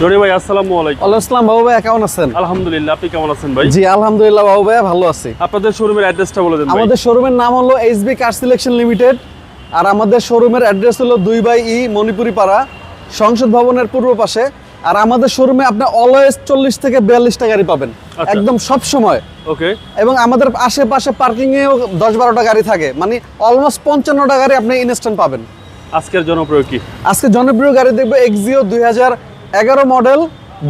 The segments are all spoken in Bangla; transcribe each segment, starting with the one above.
জনি ভাই আসসালামু আলাইকুম। ওয়ালাইকুম আসসালাম বাবু ভাই, কেমন আছেন? আলহামদুলিল্লাহ, আপনি কেমন আছেন ভাই? জি আলহামদুলিল্লাহ বাবু ভাই, ভালো আছি। আপনাদের শোরুমের অ্যাড্রেসটা বলে দেন ভাই। আমাদের শোরুমের নাম হলো এইচবি কার সিলেকশন লিমিটেড, আর আমাদের শোরুমের অ্যাড্রেস হলো 2/E মণিপুরি পাড়া, সংসদ ভবনের পূর্ব পাশে। আর আমাদের শোরুমে আপনি অলওয়েজ 40 থেকে 42টা গাড়ি পাবেন, একদম সব সময়। ওকে। এবং আমাদের আশেপাশে পার্কিং এও 10-12টা গাড়ি থাকে, মানে অলমোস্ট 55টা গাড়ি আপনি ইনস্ট্যান্ট পাবেন। আজকের জনপ্রিয় কি? আজকে জনপ্রিয় গাড়ি দেখবো এক্সিও 2011 মডেল,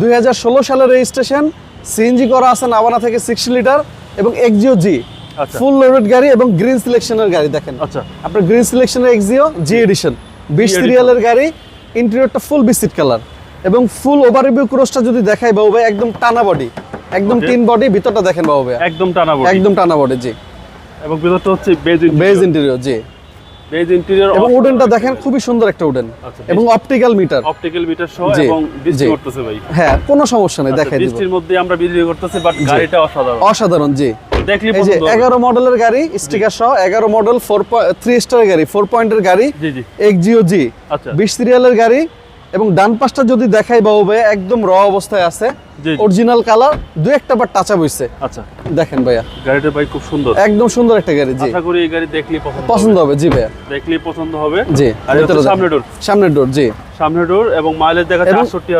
2016 সালের রেজিস্ট্রেশন, সিএনজি করা আছে নাভানা থেকে 60 লিটার, এবং এক্সিও জি আচ্ছা। ফুল লোডেড গাড়ি এবং গ্রিন সিলেকশনের গাড়ি। দেখেন আচ্ছা, আপনার গ্রিন সিলেকশনের এক্সিও জি এডিশন 20 সিরিয়ালের গাড়ি, ইন্টেরিয়রটা ফুল বিস্কিট কালার এবং ফুল ওভারভিউ ক্রসটা যদি দেখাই বাবু ভাই, একদম টানা বডি, একদম টিন বডি, ভিতরটা দেখেন বাবু ভাই, একদম টানা বডি, একদম টানা বডি জি। এবং ভিতরটা হচ্ছে বেজ ইন্টেরিয়র জি, বেজ ইন্টেরিয়র, এবং উডেনটা দেখেন খুবই সুন্দর একটা উডেন, এবং অপটিক্যাল মিটার সহ, এবং বৃষ্টি করতেছে ভাই। হ্যাঁ কোনো সমস্যা নেই, দেখাই দিব। বৃষ্টির মধ্যে আমরা বিক্রি করতেছি, বাট গাড়িটা অসাধারণ অসাধারণ জি। দেখলি এই যে 11 মডেলের গাড়ি, স্টিকার সহ 11 মডেল 3 স্টারের গাড়ি, 4 পয়েন্টের গাড়ি, জি জি এক্সিও জি আচ্ছা 20 সিরিয়ালের গাড়ি। এবং ডান পাশটা যদি দেখাই বাবু ভাই, একদম র অবস্থায় আছে, অরিজিনাল কালার, দুই একটা বার টাচ আপ হইছে। আচ্ছা দেখেন ভাইয়া, গাড়িটা ভাই খুব সুন্দর, একদম সুন্দর একটা গাড়ি জি। আশা করি এই গাড়ি দেখলি পছন্দ হবে জি ভাইয়া, দেখলি পছন্দ হবে জি। আর এটা সামনে ডোর, সামনের ডোর জি, সামনে ডোর, এবং মাইলেজ দেখাচ্ছে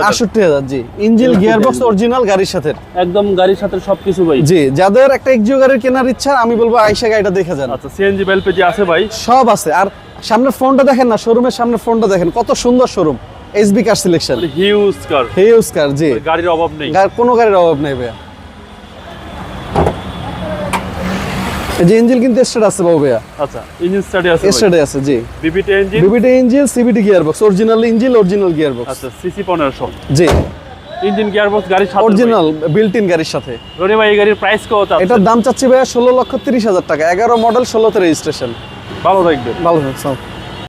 68,000 জি। ইঞ্জিন গিয়ারবক্স অরিজিনাল গাড়ির সাথে, একদম গাড়ির সাথে সবকিছু ভাই জি। যাদের একটা এক্সিও গাড়ি কেনার ইচ্ছা, আমি বলবো আইসা গাড়িটা দেখে যান। আচ্ছা, সিএনজি বেলপেজি আছে ভাই, সব আছে। আর সামনের ফ্রন্টটা দেখেন না, শোরুমের সামনের ফ্রন্টটা দেখেন, কত সুন্দর showroom. HB car selection, huge car, huge car জি, গাড়ির অভাব নেই, কোনো গাড়ির অভাব নেই ভাইয়া। এই যে ইঞ্জিন কিন্তু স্টার্ট আছে বাবু ভাইয়া। আচ্ছা, ইঞ্জিন স্টার্টে আছে, স্টার্টে আছে জি। VVT engine, VVT engine, CVT gearbox, original engine, original gearbox. আচ্ছা, সিসি 1500 জি, ইঞ্জিন গিয়ারবক্স গাড়ির সাথে অরিজিনাল বিল্ট ইন গাড়ির সাথে। রনি ভাই এই গাড়ির প্রাইস কত আছে? এটার দাম চাচ্ছি ভাইয়া 16,30,000 টাকা, 11 মডেল, 16তে রেজিস্ট্রেশন। ভালো থাকবে। ভালো থাকছে।